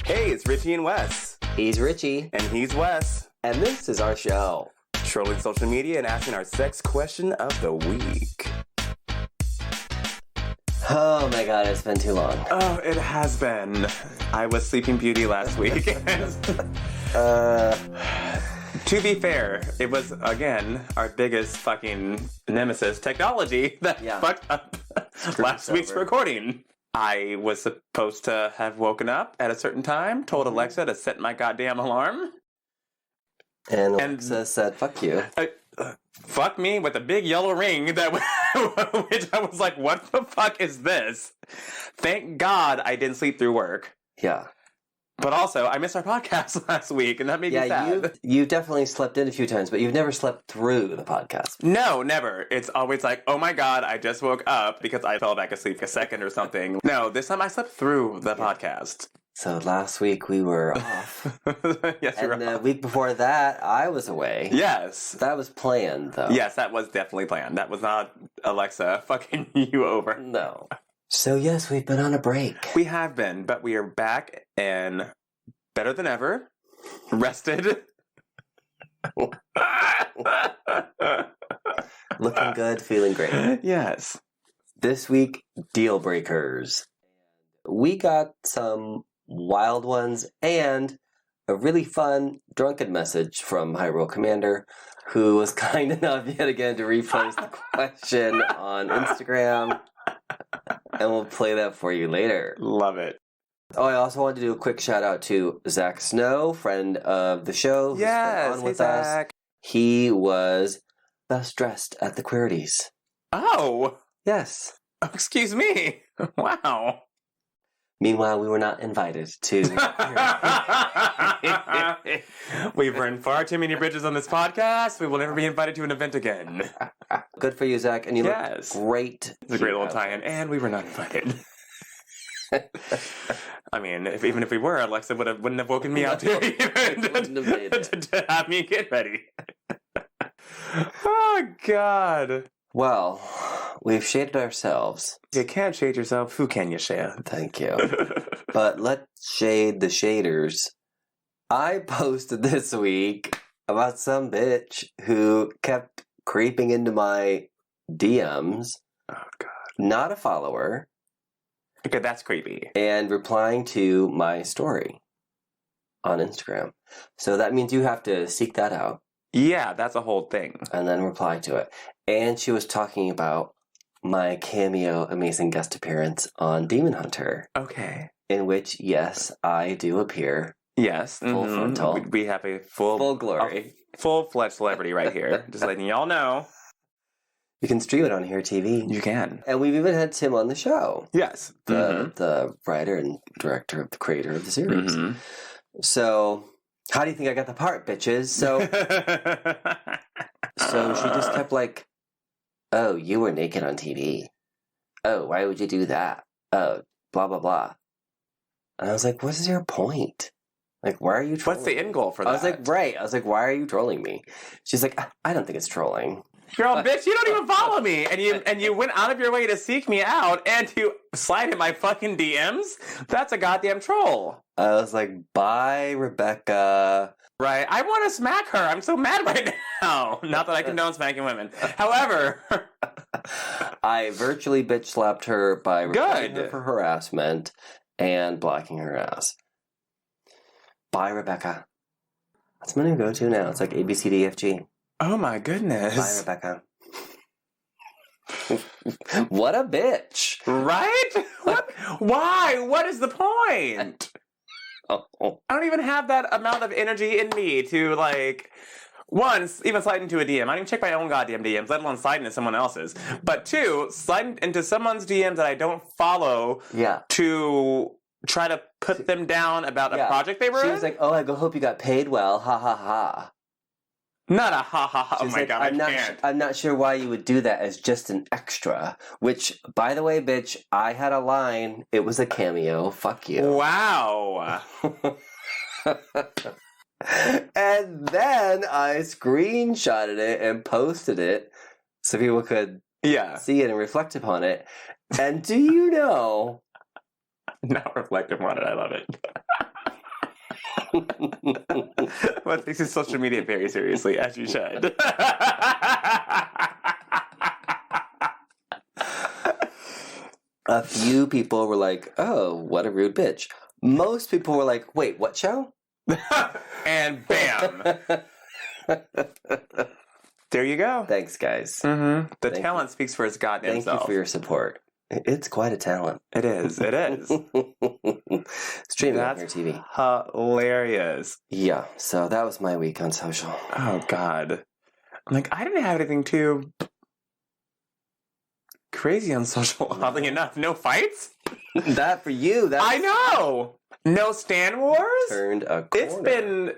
Hey, it's Richie and Wes. He's Richie. And he's Wes. And this is our show. Trolling social media and asking our sex question of the week. Oh my god, it's been too long. Oh, it has been. I was Sleeping Beauty last week. To be fair, it was, again, our biggest fucking nemesis, technology, that fucked up last week's recording. I was supposed to have woken up at a certain time, told Alexa to set my goddamn alarm. And Alexa said, fuck you. Fuck me with a big yellow ring, which I was like, what the fuck is this? Thank God I didn't sleep through work. Yeah. But also, I missed our podcast last week, and that made me sad. You definitely slept in a few times, but you've never slept through the podcast. No, never. It's always like, oh my god, I just woke up because I fell back asleep a second or something. No, this time I slept through the podcast. So last week we were off. Yes, we were off. And the off. week before that, I was away. Yes. That was planned, though. Yes, that was definitely planned. That was not Alexa fucking you over. No. So yes, we've been on a break. We have been, but we are back and better than ever. Rested. Looking good, feeling great. Yes. This week, Dealbreakers. We got some wild ones and a really fun drunken message from Hyrule Commander, who was kind enough yet again to repost the question on Instagram. And we'll play that for you later. Love it. Oh, I also wanted to do a quick shout out to Zach Snow, friend of the show. Who's Yes, been on with Zach. us. He was best dressed at the Queerties. Oh. Yes. Oh, excuse me. Wow. Meanwhile, we were not invited to. We've burned far too many bridges on this podcast. We will never be invited to an event again. Good for you, Zach. And you look great. It's a great little tie-in. And we were not invited. I mean, even if we were, Alexa wouldn't have woken me out to have me get ready. Oh, God. Well, we've shaded ourselves. You can't shade yourself. Who can you shade? Thank you. But let's shade the shaders. I posted this week about some bitch who kept creeping into my DMs. Oh, God. Not a follower. Okay, that's creepy. And replying to my story on Instagram. So that means you have to seek that out. Yeah, that's a whole thing. And then reply to it. And she was talking about my cameo amazing guest appearance on Demon Hunter. Okay. In which, yes, I do appear. Yes. Full frontal. We have a full glory. Full-fledged celebrity right here. Just letting y'all know. You can stream it on Here TV. You can. And we've even had Tim on the show. Yes. The writer and director of the creator of the series. Mm-hmm. So, how do you think I got the part, bitches? So she just kept like, oh, you were naked on TV. Oh, why would you do that? Oh, blah, blah, blah. And I was like, what is your point? Like, why are you trolling? What's the end goal for that? I was like, right. I was like, why are you trolling me? She's like, I don't think it's trolling. Girl, bitch, you don't even follow me. And you went out of your way to seek me out and to slide in my fucking DMs? That's a goddamn troll. I was like, bye, Rebecca. Right. I want to smack her. I'm so mad right now. Not that I condone smacking women. However. I virtually bitch slapped her by reporting her for harassment and blocking her ass. Bye, Rebecca. That's my new go-to now. It's like ABCDFG. Oh my goodness. Bye, Rebecca. What a bitch. Right? What? Why? What is the point? I don't even have that amount of energy in me to, like, one, even slide into a DM. I don't even check my own goddamn DMs, let alone slide into someone else's. But two, slide into someone's DMs that I don't follow to try to put them down about a project they were in. She was like, oh, I hope you got paid well. Ha, ha, ha. Not a ha ha ha. Oh my god, I can't. I'm not sure why you would do that as just an extra. Which, by the way, bitch, I had a line. It was a cameo. Fuck you. Wow. And then I screenshotted it and posted it so people could see it and reflect upon it. And do you know? Not reflect upon it. I love it. Well, takes his social media very seriously, as you should. A few people were like, "Oh, what a rude bitch." Most people were like, "Wait, what show?" And bam! There you go. Thanks, guys. Mm-hmm. The Thank talent speaks for its goddamn Thank self. you for your support. It's quite a talent. It is. It is. Streaming on That's your TV. hilarious. Yeah, so that was my week on social. Oh, God. I'm like, I didn't have anything too crazy on social, oddly enough. No fights? That for you, that I know! No Stan Wars? turned a corner. It's been...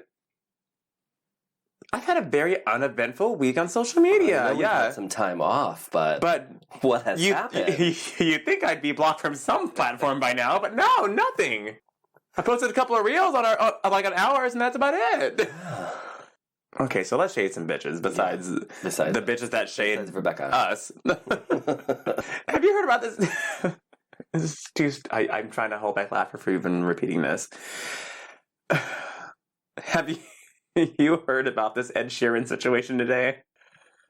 I've had a very uneventful week on social media. I know we've Yeah. had some time off, but what has you happened? you think I'd be blocked from some platform by now, but no, nothing. I posted a couple of reels on on ours, and that's about it. Okay, so let's shade some bitches besides the bitches that shade besides Rebecca. us. Have you heard about this? This is too, I'm trying to hold back laughter for even repeating this. Have you heard about this Ed Sheeran situation today?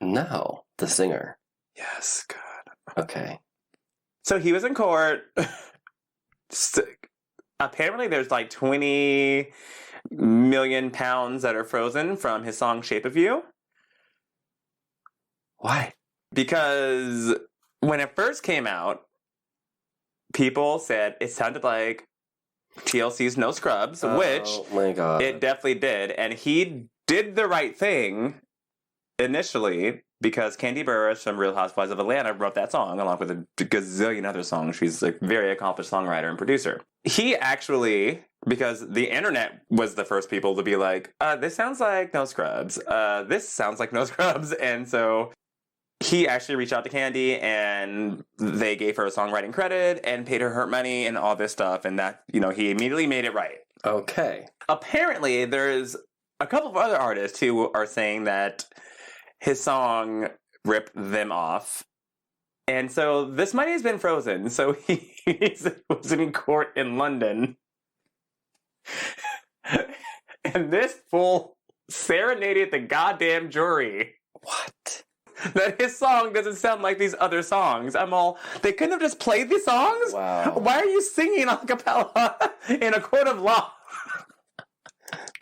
No, the singer. Yes, God. Okay. So he was in court. Apparently, there's like 20 million pounds that are frozen from his song Shape of You. Why? Because when it first came out, people said it sounded like TLC's No Scrubs, which Oh my God. it definitely did. And he did the right thing initially because Candy Burris from Real Housewives of Atlanta wrote that song along with a gazillion other songs. She's a very accomplished songwriter and producer. He actually, because the internet was the first people to be like, this sounds like No Scrubs. This sounds like No Scrubs. And so he actually reached out to Candy and they gave her a songwriting credit and paid her money and all this stuff. And that, he immediately made it right. Okay. Apparently, there's a couple of other artists who are saying that his song ripped them off. And so this money has been frozen. So he was in court in London. And this fool serenaded the goddamn jury. What? That his song doesn't sound like these other songs. They couldn't have just played these songs? Wow. Why are you singing a cappella in a court of law?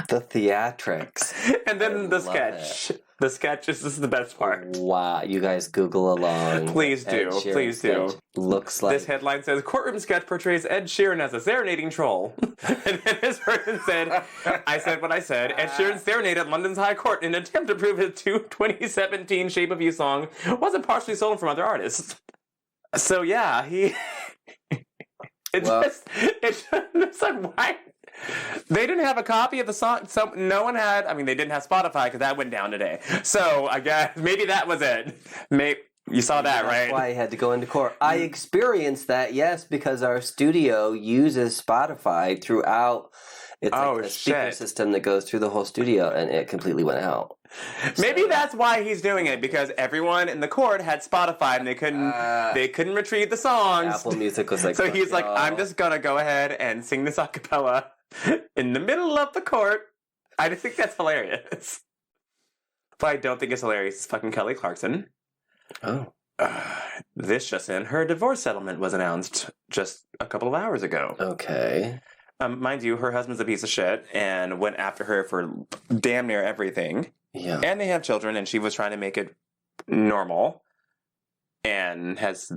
The theatrics. And then I the love sketch. The sketch, this is the best part. Wow, you guys Google along. Please do, Ed Sheeran please do. sketch looks like... This headline says, courtroom sketch portrays Ed Sheeran as a serenading troll. And then this person said, I said what I said. Ed Sheeran serenaded London's High Court in an attempt to prove his 2017 Shape of You song wasn't partially stolen from other artists. So yeah, it's like, why? They didn't have a copy of the song. So no one had. I mean, they didn't have Spotify because that went down today. So I guess maybe that was it. You saw that, right? That's why I had to go into court. I experienced that, yes, because our studio uses Spotify throughout. It's like a speaker system that goes through the whole studio, and it completely went out. Maybe that's why he's doing it, because everyone in the court had Spotify and they couldn't retrieve the songs. Apple Music was like, so he's like, I'm just gonna go ahead and sing this a cappella in the middle of the court. I just think that's hilarious. But I don't think it's hilarious. It's fucking Kelly Clarkson. Oh. This just in, her divorce settlement was announced just a couple of hours ago. Okay. Mind you, her husband's a piece of shit and went after her for damn near everything. Yeah. And they have children, and she was trying to make it normal and has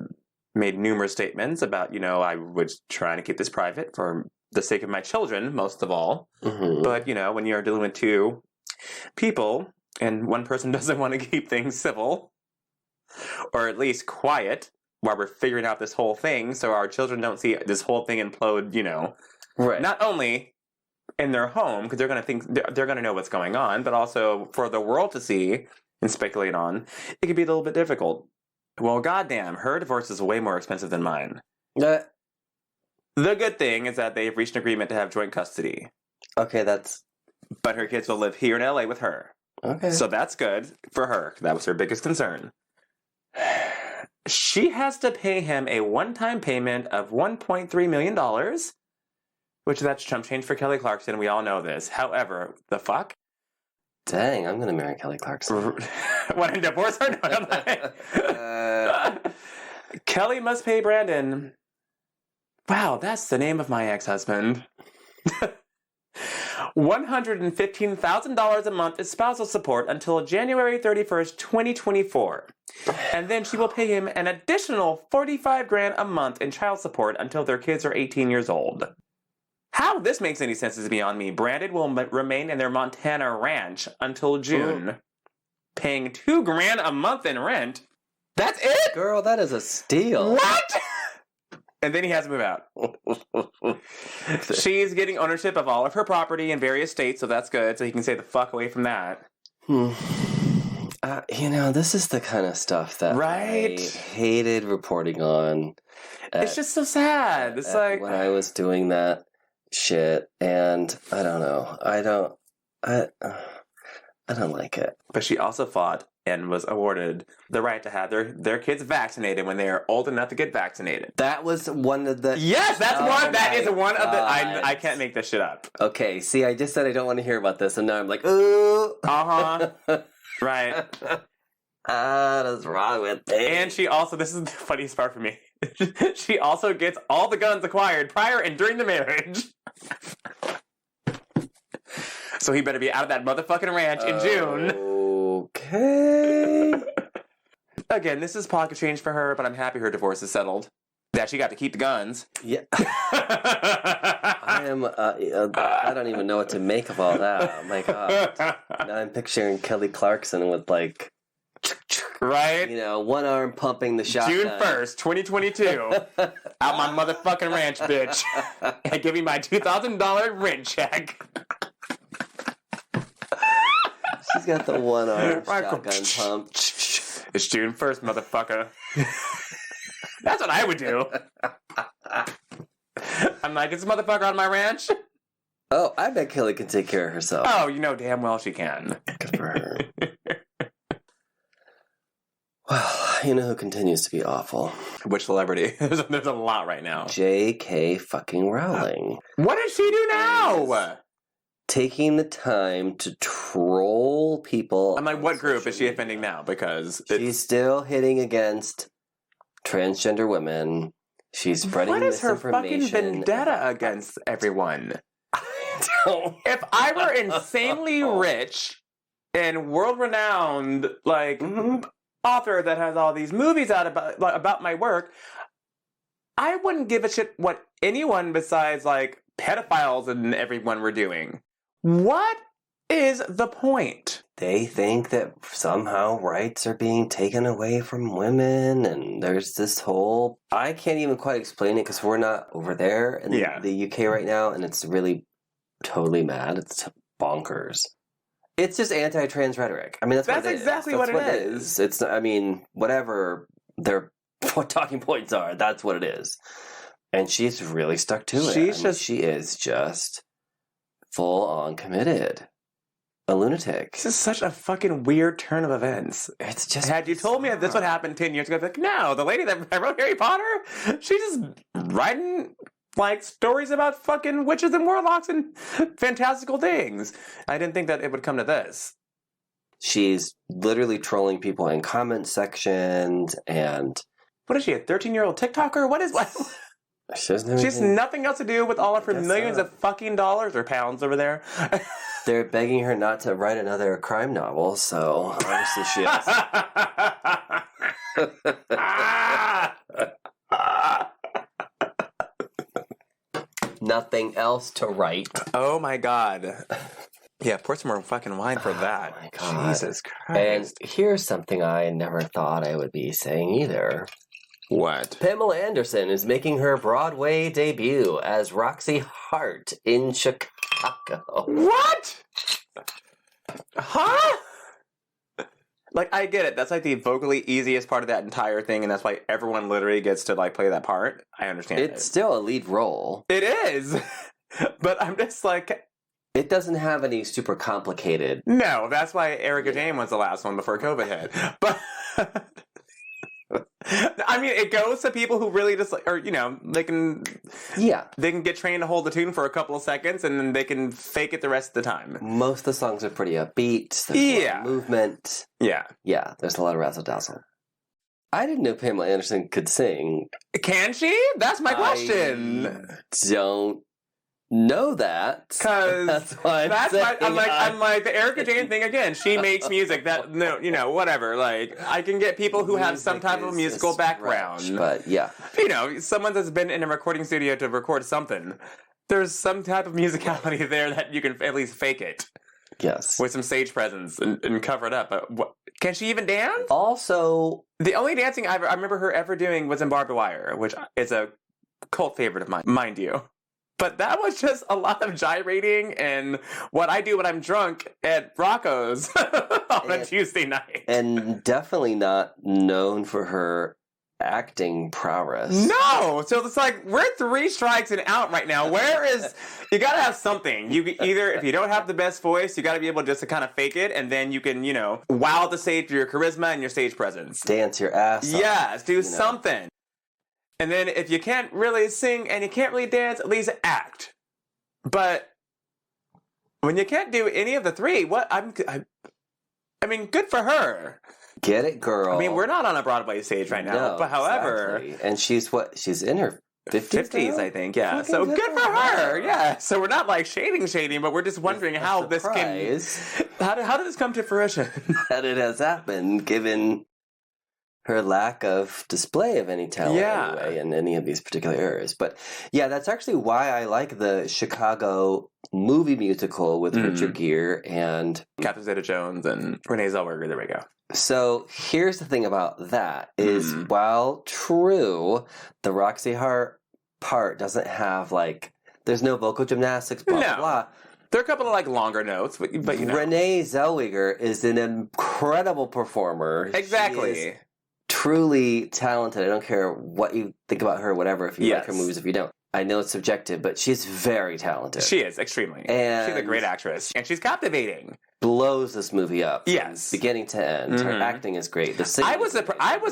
made numerous statements about, I was trying to keep this private for the sake of my children, most of all. Mm-hmm. But, when you're dealing with two people and one person doesn't want to keep things civil or at least quiet while we're figuring out this whole thing so our children don't see this whole thing implode, Right. not only in their home, because they're going to think they're going to know what's going on, but also for the world to see and speculate on, it could be a little bit difficult. Well, goddamn, her divorce is way more expensive than mine. The good thing is that they've reached an agreement to have joint custody. Okay, But her kids will live here in LA with her. Okay. So that's good for her. That was her biggest concern. She has to pay him a one-time payment of $1.3 million, Which that's chump change for Kelly Clarkson. We all know this. However, the fuck? Dang, I'm gonna marry Kelly Clarkson. Want to divorce her? No, Kelly must pay Brandon. Wow, that's the name of my ex-husband. $115,000 a month is spousal support until January 31st, 2024. And then she will pay him an additional $45,000 a month in child support until their kids are 18 years old. How this makes any sense is beyond me. Brandon will remain in their Montana ranch until June, paying $2,000 a month in rent. That's it? Girl, that is a steal. What? And then he has to move out. She's getting ownership of all of her property in various states, so that's good. So he can stay the fuck away from that. This is the kind of stuff that I hated reporting on. It's just so sad. It's like when I was doing that shit, and I don't know. I don't like it. But she also fought and was awarded the right to have their kids vaccinated when they are old enough to get vaccinated. That was one of the... Yes, that's one. That is one of the... I can't make this shit up. Okay, see, I just said I don't want to hear about this, and now I'm like, ooh. Uh-huh. Right. What is wrong with me? And she also... This is the funniest part for me. She also gets all the guns acquired prior and during the marriage. So he better be out of that motherfucking ranch in June. Okay. Again, this is pocket change for her, but I'm happy her divorce is settled. That she got to keep the guns. Yeah. I don't even know what to make of all that. Oh my god. Now I'm picturing Kelly Clarkson with like... Right? One arm pumping the shotgun. June 1st, 2022. Out my motherfucking ranch, bitch. And give me my $2,000 rent check. She's got the one arm shotgun pump. It's June 1st, motherfucker. That's what I would do. I'm like, is this motherfucker on my ranch? Oh, I bet Kelly can take care of herself. Oh, you know damn well she can. Good for her. Well, you know who continues to be awful? Which celebrity? There's a lot right now. J.K. fucking Rowling. What does she do now? Taking the time to troll people. I'm like, what group is she offending now? Because she's still hitting against transgender women. She's spreading misinformation. What is her fucking vendetta against everyone? If I were insanely rich and world-renowned, author that has all these movies out about my work, I wouldn't give a shit what anyone besides pedophiles and everyone were doing. What is the point? They think that somehow rights are being taken away from women, and there's this whole... I can't even quite explain it because we're not over there in the UK right now, and it's really totally mad. It's bonkers. It's just anti-trans rhetoric. I mean, that's what it is. Exactly what it is. It's, whatever their talking points are, that's what it is. And she's really stuck to it. She is just full-on committed. A lunatic. This is such a fucking weird turn of events. It's just... Had you told me that this would happen 10 years ago, I'd be like, no, the lady that wrote Harry Potter, she's just writing... stories about fucking witches and warlocks and fantastical things. I didn't think that it would come to this. She's literally trolling people in comment sections and... What is she, a 13-year-old TikToker? What? She has nothing else to do with all of her millions of fucking dollars or pounds over there. They're begging her not to write another crime novel, so obviously she is. Nothing else to write. Oh my god. Yeah, pour some more fucking wine for that. Oh my god. Jesus Christ. And here's something I never thought I would be saying either. What? Pamela Anderson is making her Broadway debut as Roxy Hart in Chicago. What? Huh? I get it. That's the vocally easiest part of that entire thing, and that's why everyone literally gets to play that part. I understand It's still a lead role. It is. But I'm just it doesn't have any super complicated... No, that's why Erica Jane was the last one before COVID hit. But... I mean, it goes to people who really just, or, they can get trained to hold the tune for a couple of seconds and then they can fake it the rest of the time. Most of the songs are pretty upbeat. There's a lot of movement. Yeah. Yeah, there's a lot of razzle-dazzle. I didn't know Pamela Anderson could sing. Can she? That's my question. I don't know that. Because that's why I'm like the Erica Jane thing again. She makes music that, whatever. Like, I can get people who have some type of musical background. But yeah. Someone that's been in a recording studio to record something. There's some type of musicality there that you can at least fake it. Yes. With some stage presence and cover it up. But can she even dance? Also, the only dancing I remember her ever doing was in Barbed Wire, which is a cult favorite of mine, mind you. But that was just a lot of gyrating and what I do when I'm drunk at Rocco's on a Tuesday night. And definitely not known for her acting prowess. No! So it's like, we're 3 strikes and out right now. You gotta have something. You either, if you don't have the best voice, you gotta be able just to kind of fake it, and then you can, wow the stage through your charisma and your stage presence. Dance your ass off. Yes, do something. And then if you can't really sing and you can't really dance, at least act. But when you can't do any of the 3, I mean, good for her. Get it, girl. I mean, we're not on a Broadway stage right now, but however... Exactly. And she's in her 50s, I think, yeah. So good for her, yeah. So we're not like shading, but we're just wondering how this can... How did this come to fruition? That it has happened, given her lack of display of any talent anyway in any of these particular areas. But yeah, that's actually why I like the Chicago movie musical with Richard Gere and... Catherine Zeta-Jones and Renee Zellweger, there we go. So here's the thing about that is while true, the Roxy Hart part doesn't have there's no vocal gymnastics, blah, blah, blah. There are a couple of longer notes, but Renee Zellweger is an incredible performer. Exactly. She is truly talented. I don't care what you think about her, whatever, if you like her movies, if you don't. I know it's subjective, but she's very talented. She is, extremely. And she's a great actress. And she's captivating. Blows this movie up. Yes. Beginning to end. Her acting is great. I was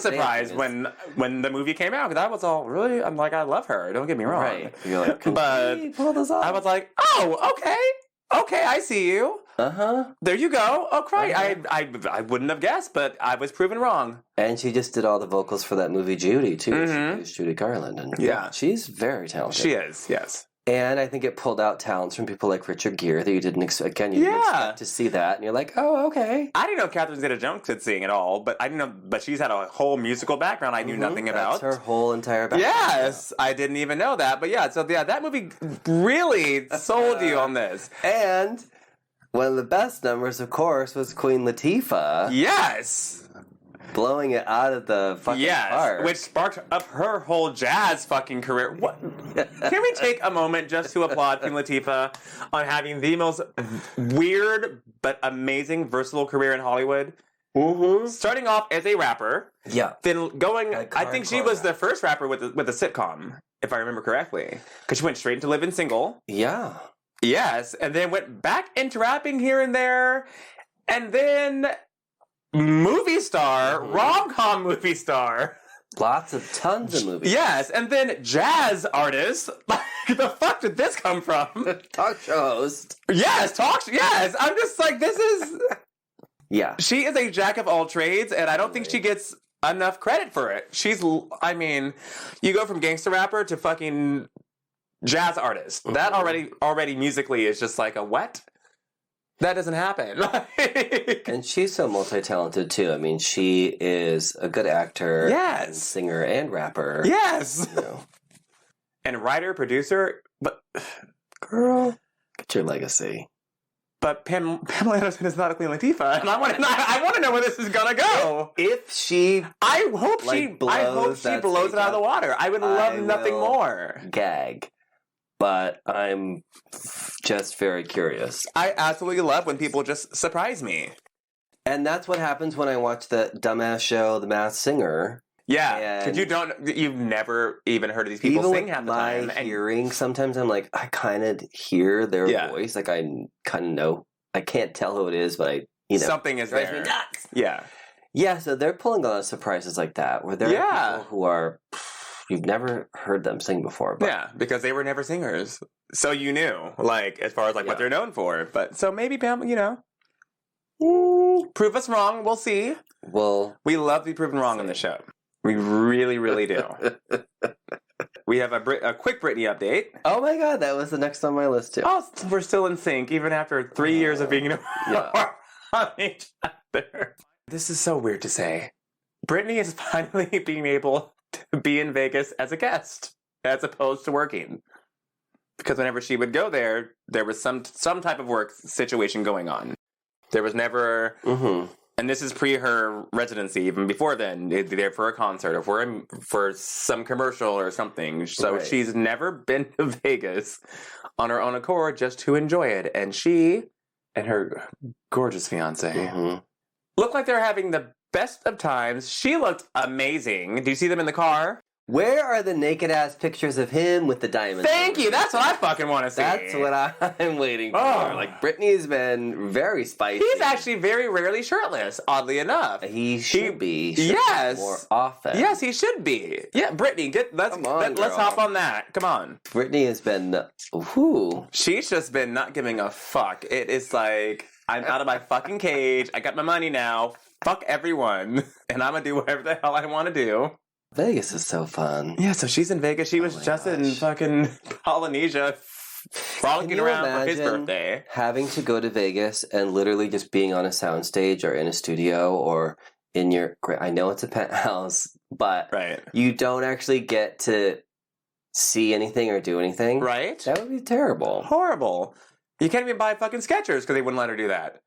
surprised when the movie came out, because I was all, really? I'm like, I love her. Don't get me wrong. Right. You're like, but pull this off? I was like, oh, okay. Okay, I see you. There you go. Oh, great. I wouldn't have guessed, but I was proven wrong. And she just did all the vocals for that movie Judy, too. She was Judy Garland. And she's very talented. She is, yes. And I think it pulled out talents from people like Richard Gere that you didn't expect to see that. And you're like, oh, okay. I didn't know Catherine Zeta-Jones could sing at all, but I didn't know. But she's had a whole musical background I knew nothing about. That's her whole entire background. Yes, I didn't even know that. But yeah, so that movie really sold you on this. And one of the best numbers, of course, was Queen Latifah. Yes. Blowing it out of the fucking park. Which sparked up her whole jazz fucking career. What? Can we take a moment just to applaud Queen Latifah on having the most weird but amazing versatile career in Hollywood? Starting off as a rapper. Yeah. Then going... I think she was the first rapper with a sitcom, if I remember correctly. Because she went straight into Living Single. Yeah. Yes. And then went back into rapping here and there. And then... movie star, rom-com movie star. Tons of movies. Yes, and then jazz artist. The fuck did this come from? Talk show host. Yes, yes. I'm just like, this is... Yeah. She is a jack of all trades, and I don't think she gets enough credit for it. I mean, you go from gangster rapper to fucking jazz artist. That already musically is just like a what? That doesn't happen. And she's so multi-talented, too. I mean, she is a good actor, and singer, and rapper. Yes! And writer, producer, but... Girl, get your legacy. But Pamela Anderson is not a Queen Latifah, and I want to know where this is gonna go. If she... I hope she blows it out of the water. I would love nothing more. Gag. But I'm just very curious. I absolutely love when people just surprise me. And that's what happens when I watch the dumbass show, The Masked Singer. Yeah, because you've never even heard of these people sing half the time. Even with my hearing, sometimes I'm like, I kind of hear their voice. Like, I kind of know. I can't tell who it is, but I, something is there. Me nuts. Yeah. Yeah, so they're pulling a lot of surprises like that, where there are people who are, you've never heard them sing before. But Yeah, because they were never singers. So you knew, like, as far as, like, what they're known for. But, so maybe, Pam, you know, prove us wrong. We'll see. We love to be proven wrong on the show. We really, really do. We have a quick Britney update. Oh my god, that was the next on my list, too. Oh, we're still in sync, even after 3 years of being on each other. This is so weird to say. Britney is finally being able to be in Vegas as a guest, as opposed to working. Because whenever she would go there, there was some type of work situation going on. There was never... Mm-hmm. And this is pre her residency. Even before then, they'd be there for a concert or for some commercial or something. So she's never been to Vegas on her own accord just to enjoy it. And she and her gorgeous fiance look like they're having the best of times. She looked amazing. Do you see them in the car? Where are the naked-ass pictures of him with the diamonds? Thank you. That's what I fucking want to see. That's what I'm waiting for. Like, Britney's been very spicy. He's actually very rarely shirtless, oddly enough. He should be. Yes. More often. Yes, he should be. Yeah, Britney, let's hop on that. Come on. Britney has been... Whoo. She's just been not giving a fuck. It is like, I'm out of my fucking cage. I got my money now. Fuck everyone. And I'm going to do whatever the hell I want to do. Vegas is so fun. Yeah, so she's in Vegas. She was just in fucking Polynesia frolicking around for his birthday. Having to go to Vegas and literally just being on a soundstage or in a studio or in your... I know it's a penthouse, but you don't actually get to see anything or do anything. Right? That would be terrible. Horrible. You can't even buy fucking Skechers because they wouldn't let her do that.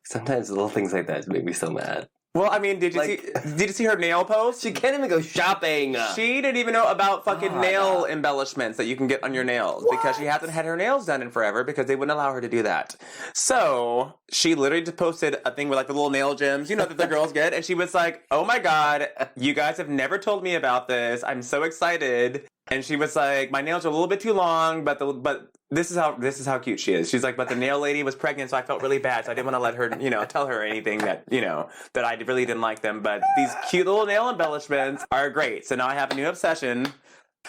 Sometimes little things like that make me so mad. Well, I mean, did you see her nail post? She can't even go shopping. She didn't even know about fucking nail embellishments that you can get on your nails because she hasn't had her nails done in forever because they wouldn't allow her to do that. So she literally just posted a thing with like the little nail gems, you know, that the girls get, and she was like, "Oh my god, you guys have never told me about this. I'm so excited." And she was like, "My nails are a little bit too long, but this is how cute she is." She's like, "But the nail lady was pregnant, so I felt really bad, so I didn't want to let her, you know, tell her anything that, you know, that I really didn't like them. But these cute little nail embellishments are great. So now I have a new obsession.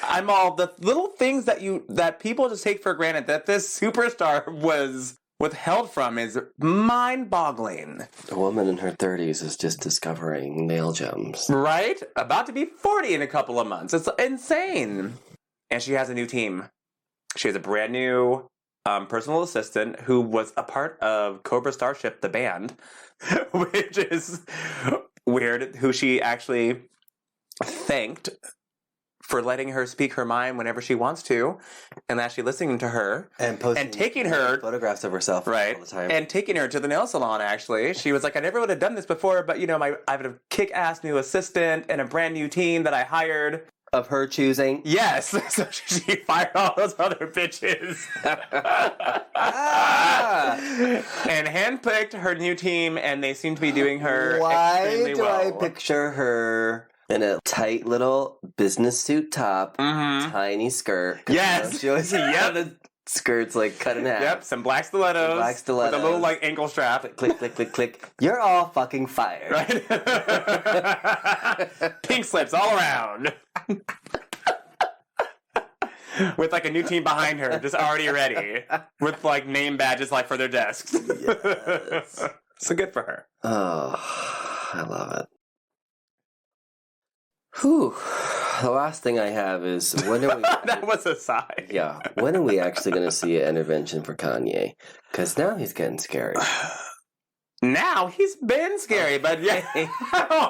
I'm all the little things that people just take for granted that this superstar was withheld from is mind-boggling." A woman in her 30s is just discovering nail gems. Right? About to be 40 in a couple of months. It's insane. And she has a new team. She has a brand new personal assistant who was a part of Cobra Starship, the band, which is weird, who she actually thanked for letting her speak her mind whenever she wants to, and actually listening to her and posting and taking her photographs of herself all the time, and taking her to the nail salon. Actually, she was like, "I never would have done this before, but you know, I have a kick-ass new assistant and a brand new team that I hired of her choosing." Yes, so she fired all those other bitches and handpicked her new team, and they seem to be doing her extremely well. Why do I picture her in a tight little business suit top, tiny skirt? Yes. She always the skirt's like cut in half. Yep, some black stilettos. With a little like ankle strap. Click, click, click, click. You're all fucking fired. Right? Pink slips all around. With like a new team behind her, just already ready. With like name badges like for their desks. Yes. So good for her. Oh, I love it. Whew. The last thing I have is when are we... That was a sigh. Yeah. When are we actually going to see an intervention for Kanye? Because now he's getting scary. Now he's been scary, but yeah.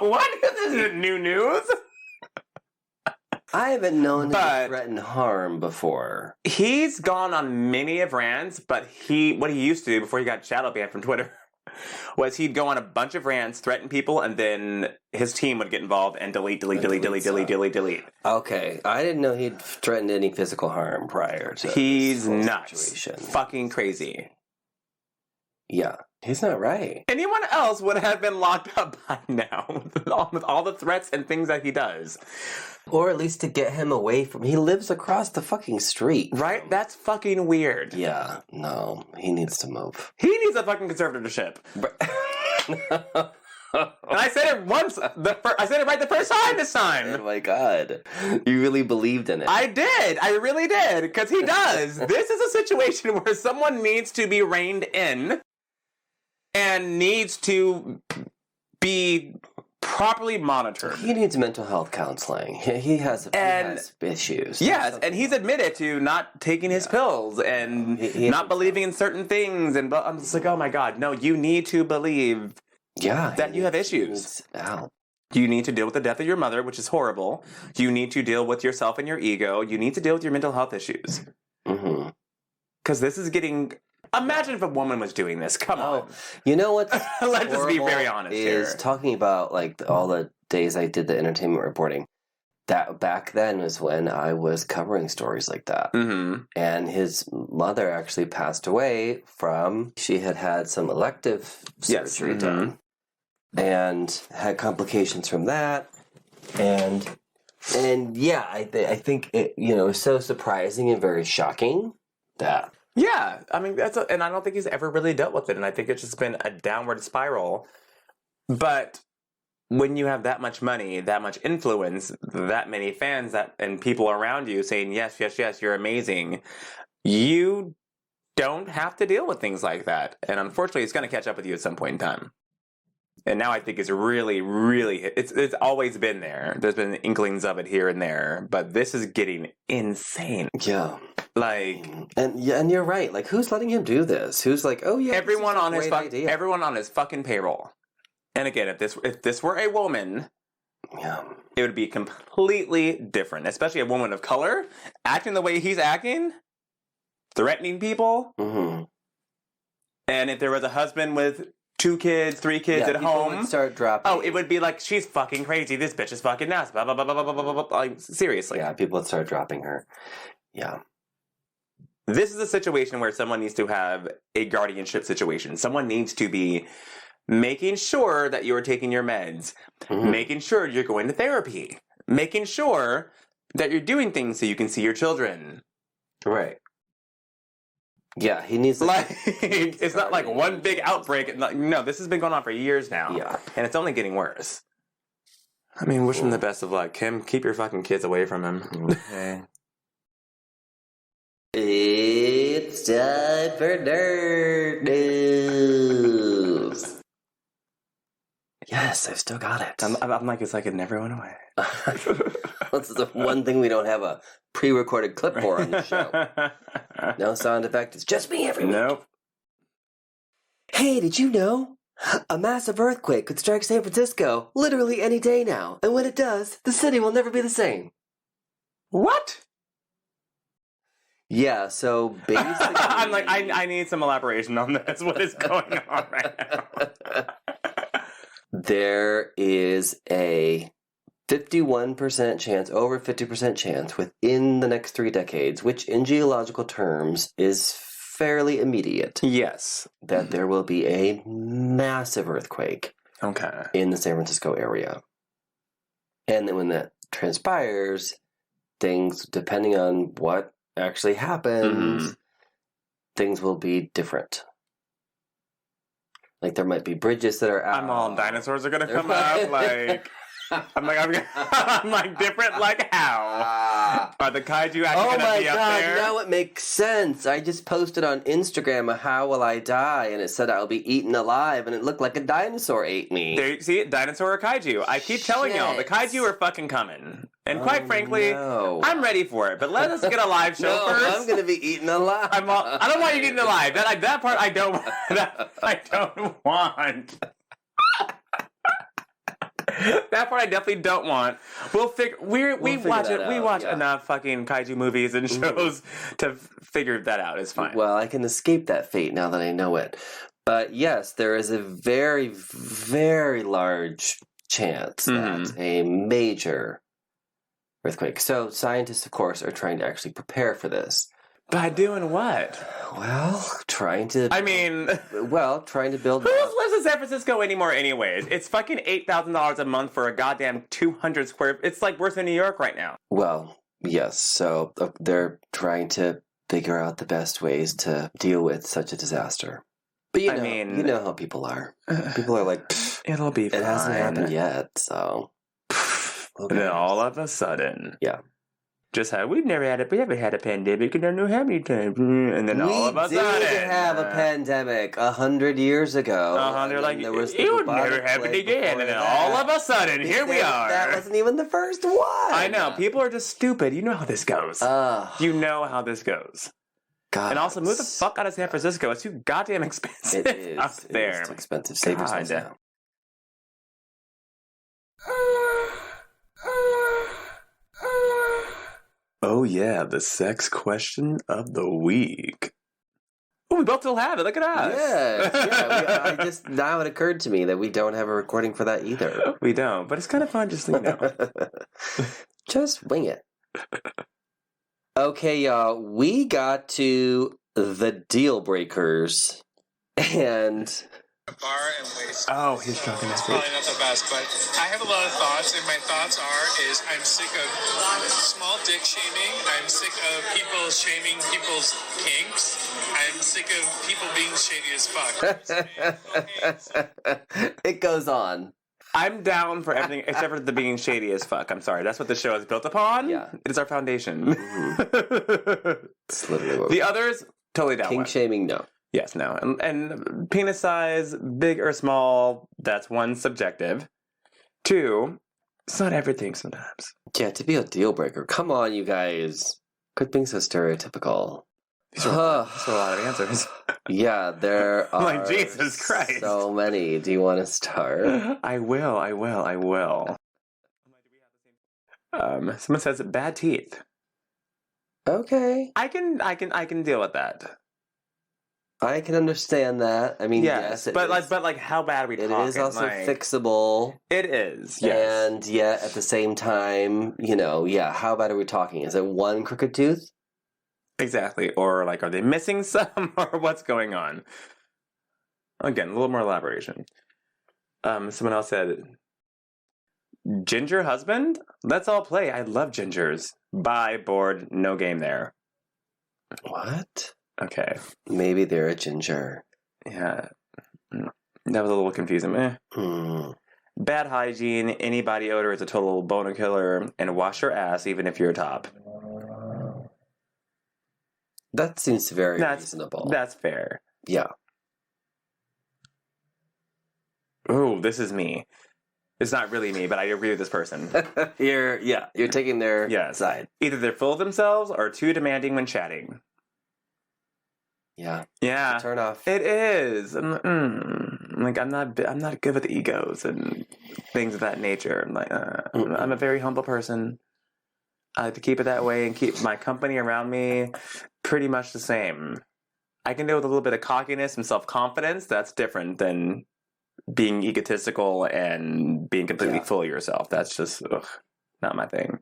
What? This is new news? I haven't known him to threaten harm before. He's gone on many of rants, but what he used to do before he got shadow banned from Twitter was he'd go on a bunch of rants, threaten people, and then his team would get involved and delete. Okay, I didn't know he'd threatened any physical harm prior to He's this nuts. situation. Fucking crazy. Yeah, he's not right. Anyone else would have been locked up by now with all the threats and things that he does. Or at least to get him away from... He lives across the fucking street. Right? That's fucking weird. Yeah, no, he needs to move. He needs a fucking conservatorship. And I said it once. I said it right the first time this time. Oh my god. You really believed in it. I did. I really did. Because he does. This is a situation where someone needs to be reined in and needs to be properly monitored. He needs mental health counseling. He has issues. Yes, and he's admitted to not taking his pills and not believing in certain things. And I'm just like, oh my god, no, you need to believe that you have issues. You need to deal with the death of your mother, which is horrible. You need to deal with yourself and your ego. You need to deal with your mental health issues. Because this is getting... Imagine if a woman was doing this. Come on. You know what? Let's just be very honest here. Talking about like all the days I did the entertainment reporting. That back then was when I was covering stories like that. And his mother actually passed away from... She had some elective surgery done. And had complications from that. And yeah, I think it, was so surprising and very shocking that... Yeah, I mean, and I don't think he's ever really dealt with it, and I think it's just been a downward spiral. But when you have that much money, that much influence, that many fans, and people around you saying, yes, yes, yes, you're amazing, you don't have to deal with things like that. And unfortunately, it's going to catch up with you at some point in time. And now I think it's really, really... It's always been there. There's been inklings of it here and there. But this is getting insane. Yeah. Like... And you're right. Like, who's letting him do this? Who's like, oh yeah, everyone on his fucking payroll. And again, if this were a woman... Yeah. It would be completely different. Especially a woman of color. Acting the way he's acting. Threatening people. And if there was a husband with... 2 kids, 3 kids at home. Would start dropping. Oh, it would be like, she's fucking crazy. This bitch is fucking nuts. Blah, blah, blah, blah, blah, blah, blah, blah. Like, seriously. Yeah, people would start dropping her. Yeah. This is a situation where someone needs to have a guardianship situation. Someone needs to be making sure that you're taking your meds. Making sure you're going to therapy. Making sure that you're doing things so you can see your children. Right. Yeah, he needs... it's not like one big outbreak. No, this has been going on for years now. Yeah. And it's only getting worse. I mean, wish him the best of luck. Kim, keep your fucking kids away from him. Okay. It's time for Nerd News. Yes, I've still got it. I'm like, it's like it never went away. This is the one thing we don't have a pre-recorded clip for on the show. No sound effect. It's just me every week. Nope. Hey, did you know? A massive earthquake could strike San Francisco literally any day now. And when it does, the city will never be the same. What? Yeah, so basically... I'm like, I need some elaboration on this. What is going on right now? There is a 51% chance, over 50% chance, within the next 3 decades, which in geological terms is fairly immediate. Yes. That there will be a massive earthquake in the San Francisco area. And then when that transpires, things, depending on what actually happens, things will be different. Like, there might be bridges that are out. I'm all, dinosaurs are going to come up, like... I'm like, different, like how? Are the kaiju actually going to be up there? Now it makes sense. I just posted on Instagram a how will I die, and it said I'll be eaten alive, and it looked like a dinosaur ate me. There you see it, dinosaur or kaiju. I keep telling y'all, the kaiju are fucking coming. And quite frankly, I'm ready for it. But let us get a live show first. I'm going to be eaten alive. I don't want you eaten alive. That part I don't want. That part I definitely don't want. We'll figure. We watch enough fucking kaiju movies and shows to figure that out. It's fine. Well, I can escape that fate now that I know it. But yes, there is a very, very large chance that a major earthquake. So scientists, of course, are trying to actually prepare for this. By doing what? Well, trying to build... Who lives in San Francisco anymore anyways? It's fucking $8,000 a month for a goddamn 200 square... It's like worse than New York right now. Well, yes. So they're trying to figure out the best ways to deal with such a disaster. But you know how people are. People are like... It'll be fine. It hasn't happened yet, so. And then all of a sudden. Yeah. Just how we haven't had a pandemic, and I don't know how many times. And then all of a sudden, we did have a pandemic 100 years ago. They're like, there was it would never happen again. And then all of a sudden, here we are. That wasn't even the first one. I know. People are just stupid. You know how this goes. You know how this goes. God. And also, move the fuck out of San Francisco. It's too goddamn expensive up there. It's too expensive. Save yourselves now. Oh yeah, the sex question of the week. Oh, we both still have it. Look at us. Yeah. Now it occurred to me that we don't have a recording for that either. We don't, but it's kind of fun just Just wing it. Okay, y'all. We got to the Dealbreakers, and bar and waste. Oh, he's drunk in his It's probably not the best, but I have a lot of thoughts, and my thoughts is I'm sick of small dick shaming. I'm sick of people shaming people's kinks. I'm sick of people being shady as fuck. It goes on. I'm down for everything except for the being shady as fuck. I'm sorry. That's what the show is built upon. Yeah. It is our foundation. Mm-hmm. It's literally what the others, totally down kink with. shaming, no. Yes, no. And penis size, big or small, that's one, subjective. Two, it's not everything sometimes. Yeah, to be a deal breaker. Come on, you guys. Quit being so stereotypical. These are a lot of answers. Yeah, there are like, Jesus Christ. So many. Do you want to start? I will. Someone says bad teeth. Okay. I can deal with that. I can understand that. I mean, yes, but how bad are we talking? It is also fixable. It is, yes. And yet, at the same time, how bad are we talking? Is it one crooked tooth? Exactly. Or, are they missing some? Or what's going on? Again, a little more elaboration. Someone else said, ginger husband? Let's all play. I love gingers. Bye, bored, no game there. What? Okay. Maybe they're a ginger. Yeah. That was a little confusing. Bad hygiene, any body odor is a total boner killer, and wash your ass even if you're a top. That seems very reasonable. That's fair. Yeah. Oh, this is me. It's not really me, but I agree with this person. You're taking their side. Either they're full of themselves or too demanding when chatting. Yeah. Yeah. Turn off. It is. I'm not good with egos and things of that nature. I'm a very humble person. I like to keep it that way and keep my company around me pretty much the same. I can deal with a little bit of cockiness and self-confidence. That's different than being egotistical and being completely full of yourself. That's just not my thing.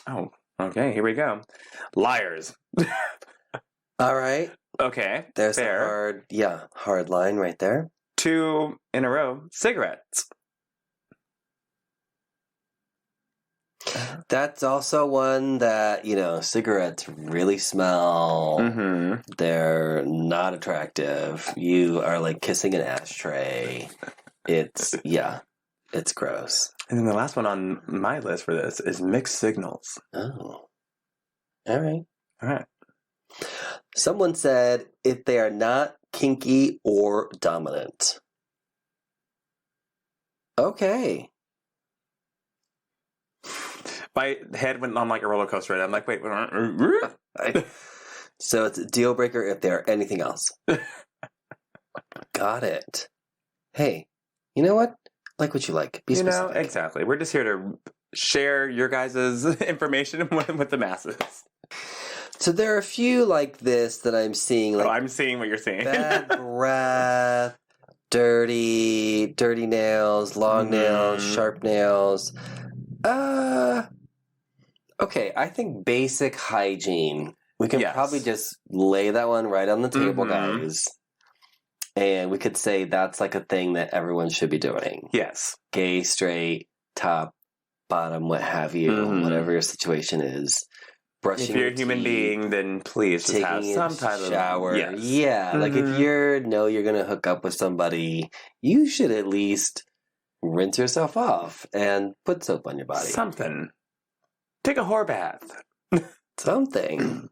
Oh, okay. Here we go. Liars. All right. Okay. There's fair. a hard line right there. 2 in a row. Cigarettes. That's also one that, cigarettes really smell. Mm-hmm. They're not attractive. You are like kissing an ashtray. It's gross. And then the last one on my list for this is mixed signals. Oh. All right. Someone said if they are not kinky or dominant. Okay. My head went on like a roller coaster. And I'm like, wait. So it's a deal breaker if they're anything else. Got it. Hey, you know what? Like what you like. Be specific. Exactly. We're just here to share your guys' information with the masses. So there are a few like this that I'm seeing. I'm seeing what you're seeing. Bad breath, dirty nails, long nails, sharp nails. Okay, I think basic hygiene. We can probably just lay that one right on the table, guys. And we could say that's like a thing that everyone should be doing. Yes. Gay, straight, top, bottom, what have you, whatever your situation is. brushing If you're your a human teeth, being, then please just have taking some a type of shower. Yes. Yeah, like if you're gonna hook up with somebody, you should at least rinse yourself off and put soap on your body. Something. Take a whore bath. Something.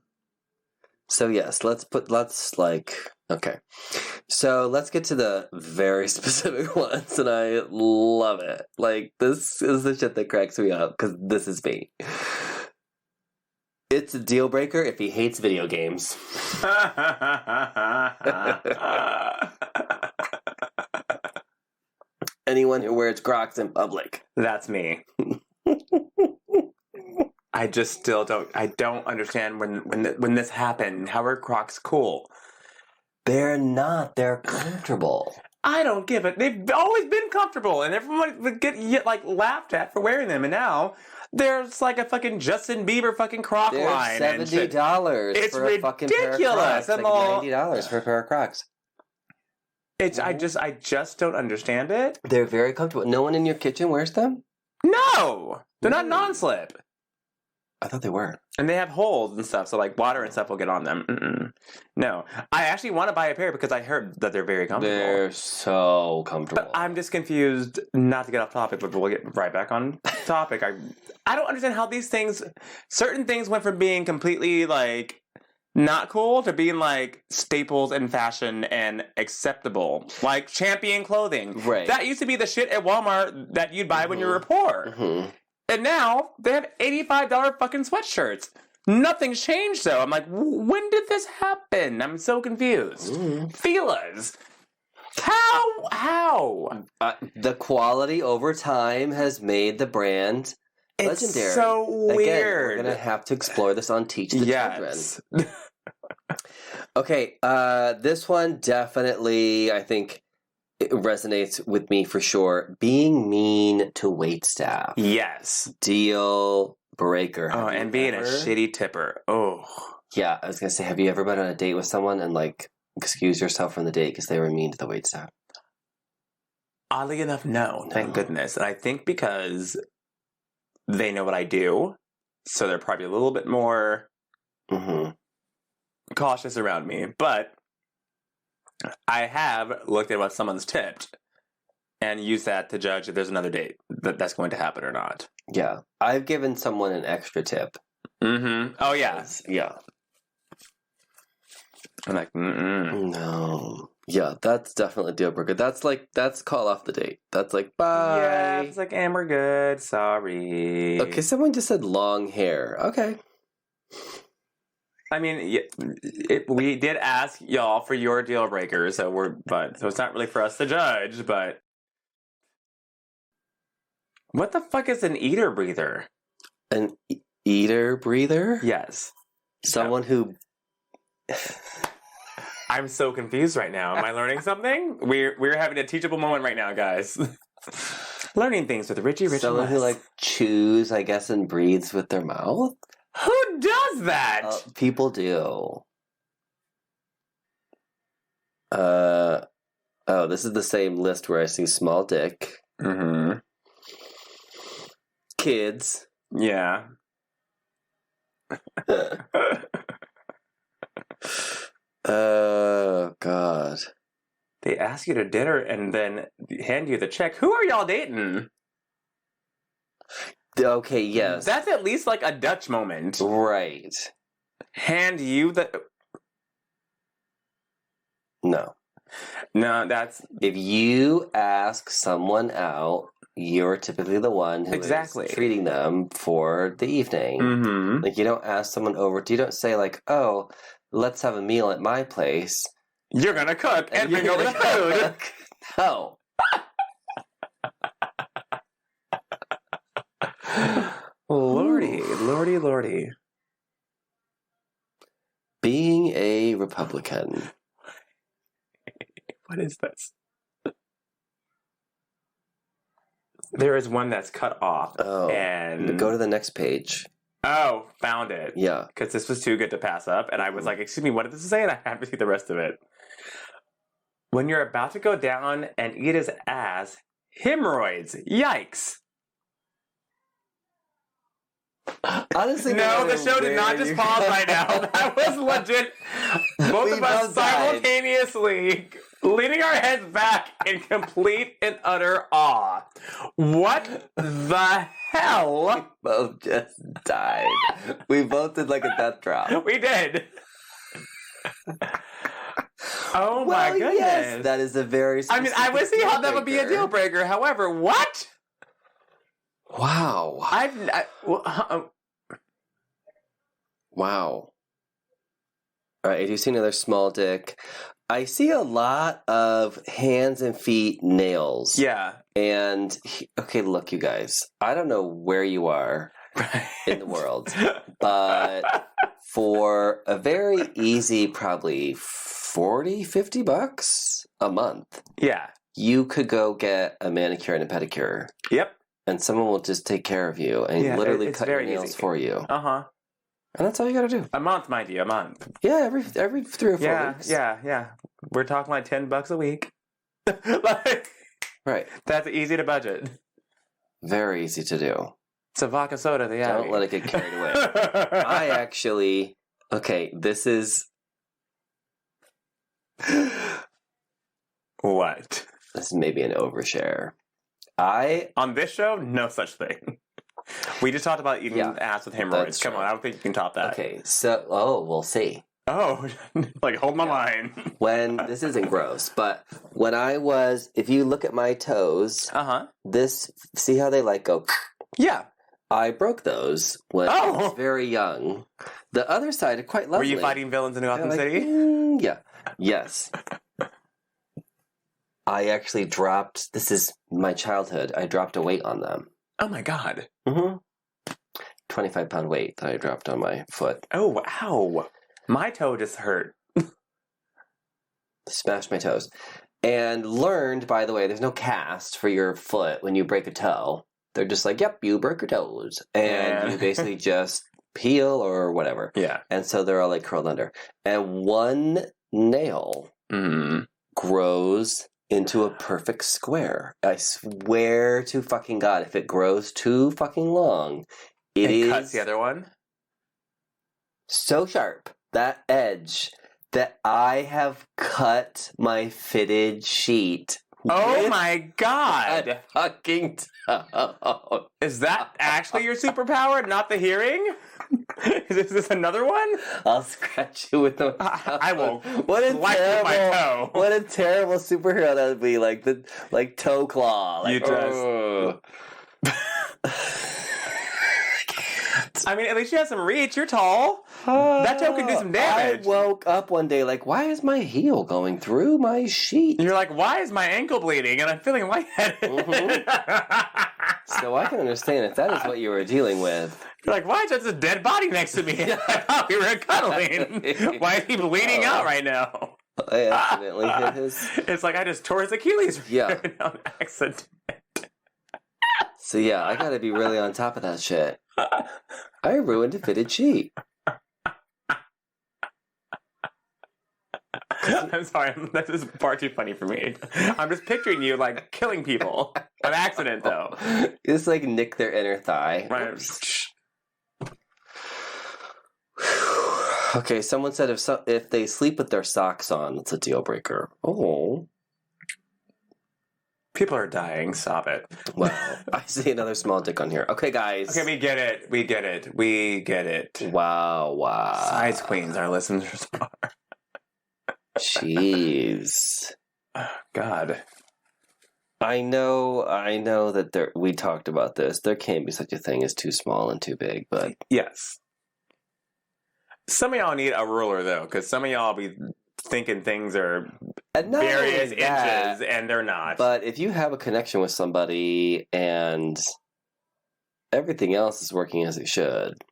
So yes, okay. So let's get to the very specific ones, and I love it. Like, this is the shit that cracks me up, because this is me. It's a deal breaker if he hates video games. Anyone who wears Crocs in public. That's me. I just still don't understand when this happened. How are Crocs cool? They're not. They're comfortable. I don't give it. They've always been comfortable, and everyone would get laughed at for wearing them. And now there's like a fucking Justin Bieber fucking Croc They're line. $70 It's for a fucking pair of ridiculous. Crocs. Like $90 for a pair of Crocs. I just don't understand it. They're very comfortable. No one in your kitchen wears them? No, they're not non-slip. I thought they were. And they have holes and stuff, so like water and stuff will get on them. Mm-mm. No, I actually want to buy a pair because I heard that they're very comfortable. They're so comfortable. But I'm just confused. Not to get off topic, but we'll get right back on topic. I don't understand how certain things went from being completely like not cool to being like staples in fashion and acceptable, like Champion clothing. Right. That used to be the shit at Walmart that you'd buy when you were poor. Mm-hmm. And now they have $85 fucking sweatshirts. Nothing's changed though. I'm like, when did this happen? I'm so confused. Fila's. How? The quality over time has made the brand legendary. It's so weird. Again, we're going to have to explore this on Teach the Children. Okay, this one definitely, I think, it resonates with me for sure. Being mean to waitstaff. Yes. Deal breaker. Oh, and being a shitty tipper. Oh. Yeah, I was going to say, have you ever been on a date with someone and, like, excused yourself from the date because they were mean to the waitstaff? Oddly enough, no. Thank goodness. And I think because they know what I do, so they're probably a little bit more cautious around me. But I have looked at what someone's tipped and used that to judge if there's another date that's going to happen or not. Yeah. I've given someone an extra tip. Mm-hmm. Oh, yeah. Yeah. I'm like, no. Yeah, that's definitely a deal breaker. That's call off the date. That's like, bye. Yeah, it's like, and we're good. Sorry. Okay, someone just said long hair. Okay. I mean, we did ask y'all for your deal breakers, so it's not really for us to judge, but what the fuck is an eater breather? An eater breather? Yes. Someone who... I'm so confused right now. Am I learning something? We're having a teachable moment right now, guys. Learning things with Richie Someone who, like, chews, I guess, and breathes with their mouth? Who does that? People do. This is the same list where I see small dick. Mm-hmm. Kids. Yeah. Oh, God. They ask you to dinner and then hand you the check. Who are y'all dating? Okay, yes. That's at least like a Dutch moment. Right. Hand you the... No. No, that's... If you ask someone out, you're typically the one who is treating them for the evening. Mm-hmm. Like, you don't ask someone over... You don't say, like, oh, let's have a meal at my place. You're gonna cook and bring over the food. No. Lordy. Being a Republican. What is this? There is one that's cut off. Oh, and go to the next page. Oh, found it. Yeah. Because this was too good to pass up. And I was like, excuse me, what did this say? And I have to see the rest of it. When you're about to go down and eat his ass, hemorrhoids. Yikes. Honestly, No, the show did not just pause right now. That was legit. Both of us simultaneously leaning our heads back in complete and utter awe. What the hell? We both just died. We both did like a death drop. We did. Oh my goodness. Yes, that is a very I mean, I would see how that would be a deal breaker. However, what? Wow. Wow. All right, I do see another small dick. I see a lot of hands and feet nails. Yeah. And, okay, look, you guys. I don't know where you are in the world, but for a very easy, probably $40-$50 a month, Yeah. you could go get a manicure and a pedicure. Yep. And someone will just take care of you and literally cut your nails for you. Uh-huh. And that's all you gotta do. A month, mind you, a month. Yeah, every 3 or 4 weeks. Yeah. We're talking like $10 a week. Like, Right. that's easy to budget. Very easy to do. It's a vodka soda, the Don't let it get carried away. I actually... Okay, this is... What? This is maybe an overshare. On this show, no such thing. We just talked about eating ass with hemorrhoids. Come on, I don't think you can top that. Okay, so... we'll see. Oh, like, hold my line. When... This isn't gross, but when I was... If you look at my toes... Uh-huh. This... See how they, like, go... Yeah. I broke those when I was very young. The other side are quite lovely. Were you fighting villains in Gotham City? Yeah. Yes. I actually dropped... This is my childhood. I dropped a weight on them. Oh, my God. Mm-hmm. 25-pound weight that I dropped on my foot. Oh, ow. My toe just hurt. Smashed my toes. And learned, by the way, there's no cast for your foot when you break a toe. They're just like, yep, you broke your toes. And you basically just peel or whatever. Yeah. And so they're all like curled under. And one nail grows into a perfect square. I swear to fucking God, if it grows too fucking long, it cuts the other one? So sharp, that edge, that I have cut my fitted sheet. Oh my God! A fucking toe. Is that actually your superpower, not the hearing? Is this another one? I'll scratch you with the. I will. What a slice with my toe. What a terrible superhero that would be! Like toe claw. Like, You just. I mean, at least you have some reach. You're tall. That toe can do some damage. I woke up one day like, why is my heel going through my sheet? And you're like, why is my ankle bleeding? And I'm feeling lightheaded. So I can understand if that is what you were dealing with. You're like, why is there just a dead body next to me? I thought we were cuddling. Why is he bleeding out right now? I accidentally hit his... It's like I just tore his Achilles. Yeah. On accident. So yeah, I gotta be really on top of that shit. I ruined a fitted sheet. I'm sorry, this is far too funny for me. I'm just picturing you like killing people. An accident, though. You just like nick their inner thigh. Right. Okay, someone said if they sleep with their socks on, it's a deal breaker. Oh. People are dying. Stop it. Wow. I see another small dick on here. Okay, guys. Okay, we get it. We get it. We get it. Wow. Size queens, our listeners are. Jeez. Oh, God. I know that we talked about this. There can't be such a thing as too small and too big, but... Yes. Some of y'all need a ruler, though, because some of y'all be thinking things are various inches, and they're not. But if you have a connection with somebody and everything else is working as it should...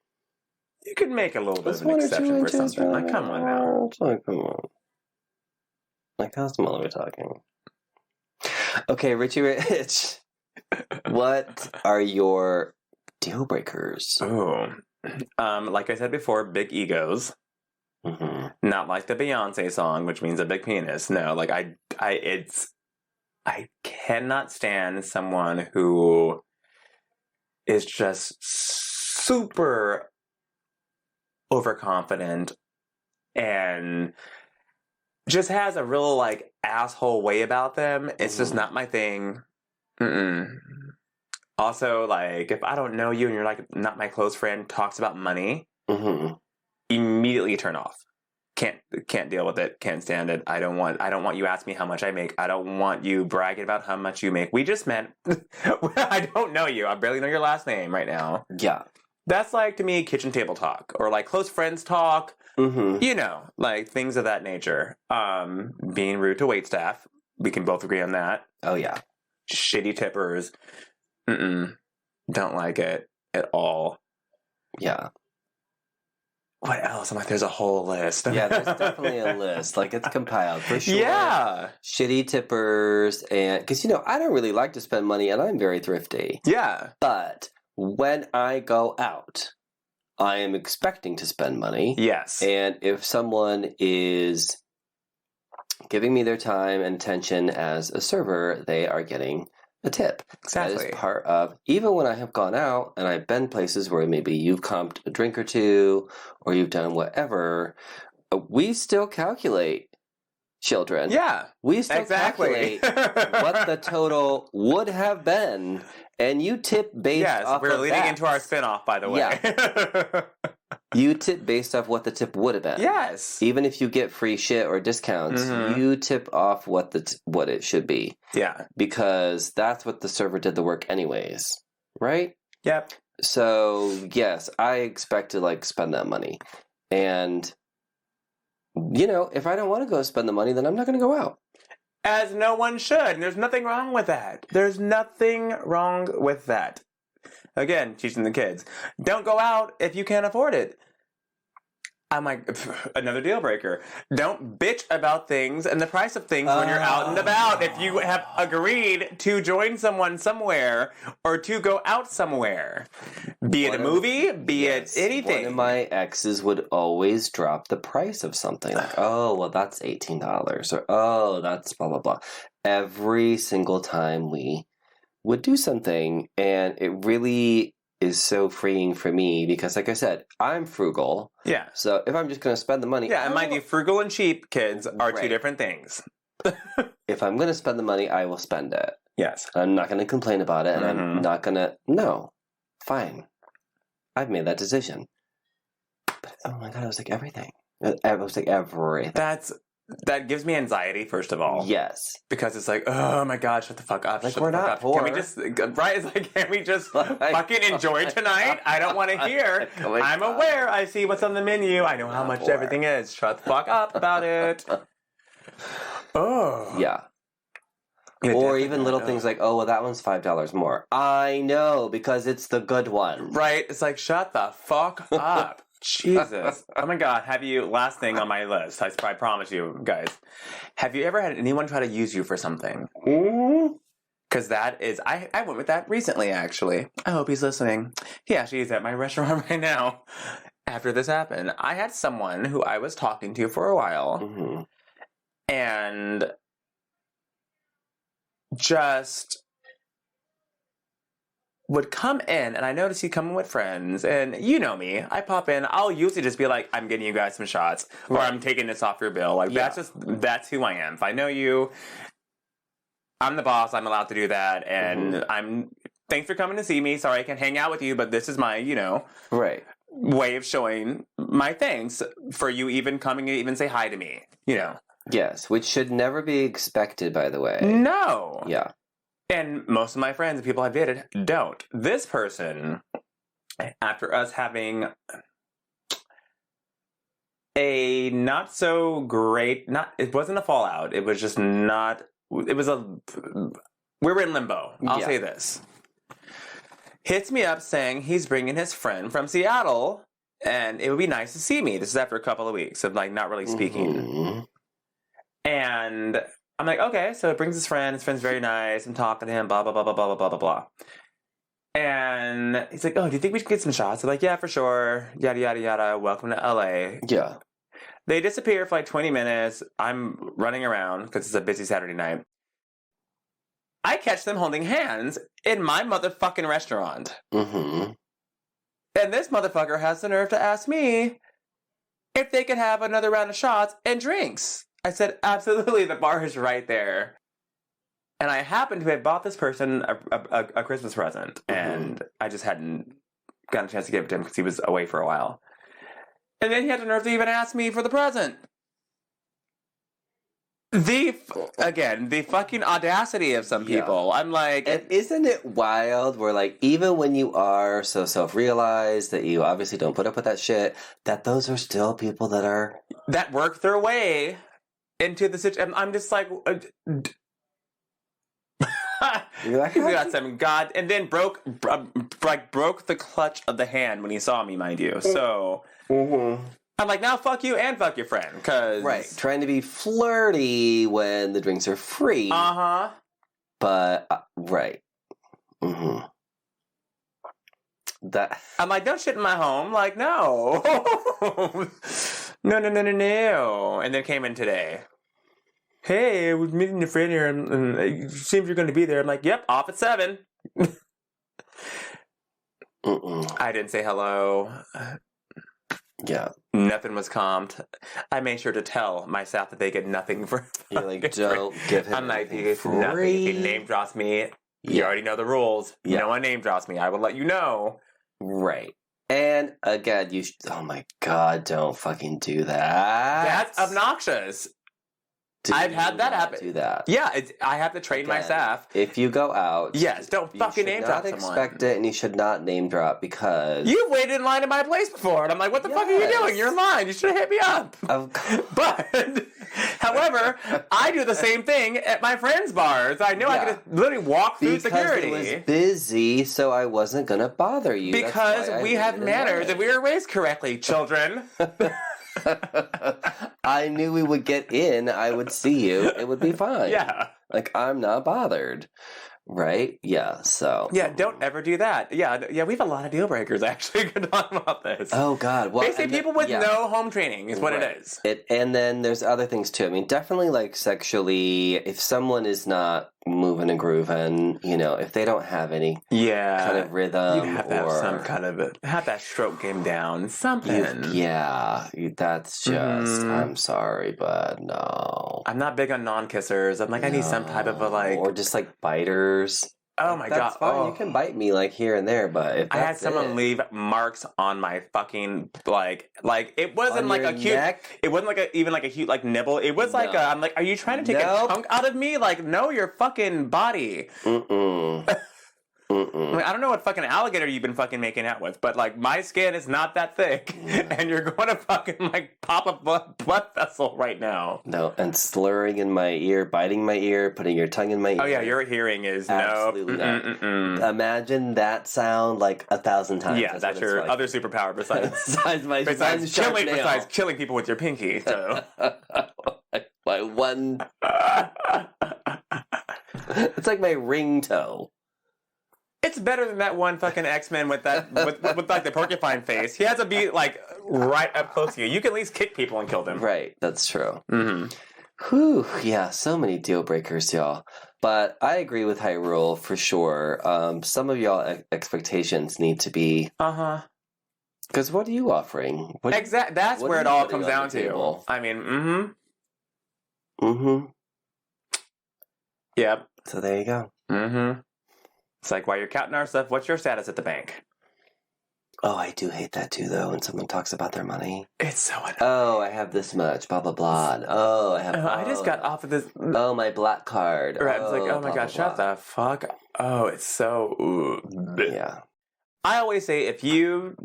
You could make a little bit of an exception for something. Like, come on now. Come on. Like, how small are we talking? Okay, Richie Rich. What are your deal breakers? Oh. Like I said before, big egos. Mm-hmm. Not like the Beyonce song, which means a big penis. No, like I cannot stand someone who is just super overconfident, and just has a real, like, asshole way about them. It's just not my thing. Mm-mm. Also, like, if I don't know you and you're, like, not my close friend, talks about money, immediately turn off. Can't deal with it. Can't stand it. I don't want you asking me how much I make. I don't want you bragging about how much you make. We just met. I don't know you. I barely know your last name right now. Yeah. That's like, to me, kitchen table talk, or like close friends talk. You know, like things of that nature. Being rude to waitstaff. We can both agree on that. Oh yeah. Shitty tippers. Don't like it at all. Yeah. What else? I'm like, there's a whole list. Yeah, there's definitely a list. Like, it's compiled for sure. Yeah. Shitty tippers, and because, you know, I don't really like to spend money, and I'm very thrifty. Yeah. But when I go out, I am expecting to spend money. Yes. And if someone is giving me their time and attention as a server, they are getting a tip. Exactly. That is part of, even when I have gone out and I've been places where maybe you've comped a drink or two, or you've done whatever, we still calculate, children. Yeah. We still calculate what the total would have been, and you tip based off of that. We're leading into our spinoff, by the way. Yeah. You tip based off what the tip would have been. Yes. Even if you get free shit or discounts, you tip off what what it should be. Yeah. Because that's what the server did the work anyways. Right? Yep. So, yes, I expect to, like, spend that money. And, you know, if I don't want to go spend the money, then I'm not going to go out. As no one should. And there's nothing wrong with that. There's nothing wrong with that. Again, teaching the kids. Don't go out if you can't afford it. I'm like, another deal breaker. Don't bitch about things and the price of things when you're out and about. If you have agreed to join someone somewhere or to go out somewhere, be it a movie, be it anything. One of my exes would always drop the price of something. Like, oh, well, that's $18. Or, oh, that's blah, blah, blah. Every single time we would do something, and it really is so freeing for me because, like I said, I'm frugal. Yeah. So if I'm just going to spend the money... Yeah, and mind you, frugal and cheap, kids, are two different things. If I'm going to spend the money, I will spend it. Yes. I'm not going to complain about it, and I'm not going to... No. Fine. I've made that decision. But, oh my God, it was like everything. It was like everything. That gives me anxiety, first of all. Yes. Because it's like, oh my God, shut the fuck up. Like, we're not poor. Can we just, right? It's like, can we just fucking enjoy tonight? I don't want to hear. I'm aware. I see what's on the menu. I know how much everything is. Shut the fuck up about it. Oh. Yeah. Or even little things like, oh, well, that one's $5 more. I know, because it's the good one. Right? It's like, shut the fuck up. Jesus. Oh my God. Last thing on my list, I promise you guys, have you ever had anyone try to use you for something? Because that is, I went with that recently, actually. I hope he's listening. He actually is at my restaurant right now. After this happened, I had someone who I was talking to for a while, and just would come in, and I noticed he'd come in with friends, and you know me, I pop in, I'll usually just be like, I'm getting you guys some shots, or I'm taking this off your bill. Like, that's who I am. If I know you, I'm the boss, I'm allowed to do that, and thanks for coming to see me, sorry I can't hang out with you, but this is my, way of showing my thanks for you even coming to even say hi to me, Yes, which should never be expected, by the way. No. Yeah. And most of my friends and people I've dated don't. This person, after us having a not so great, it wasn't a fallout. It was just not, we were in limbo. I'll say this. Hits me up saying he's bringing his friend from Seattle and it would be nice to see me. This is after a couple of weeks of like not really speaking. And I'm like, okay, so it brings his friend. His friend's very nice. I'm talking to him, blah, blah, blah, blah, blah, blah, blah, blah. And he's like, oh, do you think we should get some shots? I'm like, yeah, for sure. Yada, yada, yada. Welcome to LA. Yeah. They disappear for like 20 minutes. I'm running around because it's a busy Saturday night. I catch them holding hands in my motherfucking restaurant. And this motherfucker has the nerve to ask me if they could have another round of shots and drinks. I said, absolutely, the bar is right there. And I happened to have bought this person a Christmas present, and I just hadn't gotten a chance to give it to him because he was away for a while. And then he had the nerve to even ask me for the present. The fucking audacity of some people. Yeah. I'm like... And isn't it wild where, like, even when you are so self-realized that you obviously don't put up with that shit, that those are still people that are... That work their way into the situation. I'm just like... You're like, he got some God... And then broke the clutch of the hand when he saw me, mind you. So... Mm-hmm. I'm like, now fuck you and fuck your friend, cause... Right, trying to be flirty when the drinks are free. Uh-huh. But, right. Mm-hmm. That... I'm like, don't shit in my home. Like, no. No. And then came in today. Hey, I was meeting a friend here, and it seems you're going to be there. I'm like, yep, off at 7. I didn't say hello. Yeah. Nothing was comped. I made sure to tell my staff that they get nothing for... You're like, don't give him I'm like, free. nothing. If he name drops me, you already know the rules. Yeah. No one name drops me. I will let you know. Right. And again, oh my God, don't fucking do that. That's obnoxious. I've had that happen. Do that. Yeah, I have to train my staff. If you go out, yes, don't fucking name drop someone. You should not expect it, and you should not name drop because you've waited in line at my place before, and I'm like, what the fuck are you doing? You're in line. You should have hit me up. But, however, I do the same thing at my friends' bars. I know I could literally walk through security. Because it was busy, so I wasn't gonna bother you. Because we have manners and we were raised correctly, children. I knew we would get in. I would see you. It would be fine. Yeah. Like, I'm not bothered. Right? Yeah, so. Yeah, don't ever do that. Yeah, we have a lot of deal breakers, actually. Good talk about this. Oh, God. Well, basically, people with no home training is what it is. And then there's other things, too. I mean, definitely, like, sexually, if someone is not moving and grooving, you know, if they don't have any kind of rhythm, you have to have some kind of have that stroke game down, something. That's just, I'm sorry, but no. I'm not big on non-kissers. I'm like, I need some type of a, like... Or just, like, biters. Oh, my God. That's fine. Oh. You can bite me, like, here and there, but if I had someone leave marks on my fucking, like it wasn't on like a cute... neck? It wasn't like even like a cute, like, nibble. It was like I'm like, are you trying to take a chunk out of me? Like, no, your fucking body. I mean, I don't know what fucking alligator you've been fucking making out with, but, like, my skin is not that thick, and you're going to fucking, like, pop a blood vessel right now. No, and slurring in my ear, biting my ear, putting your tongue in my ear. Oh, yeah, your hearing is absolutely not. Imagine that sound, like, 1,000 times. Yeah, that's your like. Other superpower besides besides killing people with your pinky, so. My one... It's like my ring toe. It's better than that one fucking X-Men with that with like the porcupine face. He has to be like right up close to you. You can at least kick people and kill them. Right, that's true. Mm-hmm. Whew, yeah, so many deal breakers, y'all. But I agree with Hyrule for sure. Some of y'all expectations need to be. Because what are you offering? Exactly. That's where it all comes down to. I mean, Yep. So there you go. It's like, while you're counting our stuff, what's your status at the bank? Oh, I do hate that too, though, when someone talks about their money. It's so annoying. Oh, I have this much, blah, blah, blah. And, I just got off of this. Oh, my black card. Right, it's like, oh my God, shut the fuck up. Oh, it's so... Yeah. I always say, if you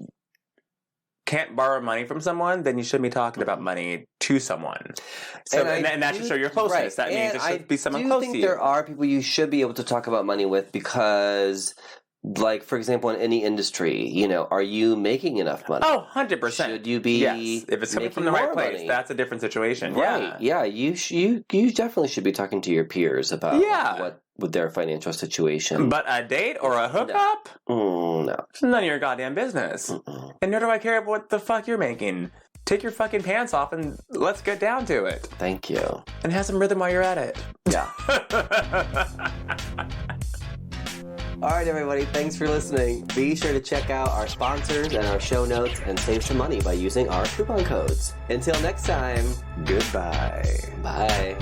can't borrow money from someone, then you shouldn't be talking about money to someone. So, and that should show your closeness. Right. That means it should be someone close to you. I think there are people you should be able to talk about money with because, like, for example, in any industry, you know, are you making enough money? Oh, 100%. Should you be? Yes. If it's coming from the right place, that's a different situation. Right. Yeah. You definitely should be talking to your peers about what with their financial situation. But a date or a hookup? No. It's none of your goddamn business. And nor do I care what the fuck you're making. Take your fucking pants off and let's get down to it. Thank you. And have some rhythm while you're at it. Yeah. All right, everybody, thanks for listening. Be sure to check out our sponsors and our show notes and save some money by using our coupon codes. Until next time, Goodbye. bye.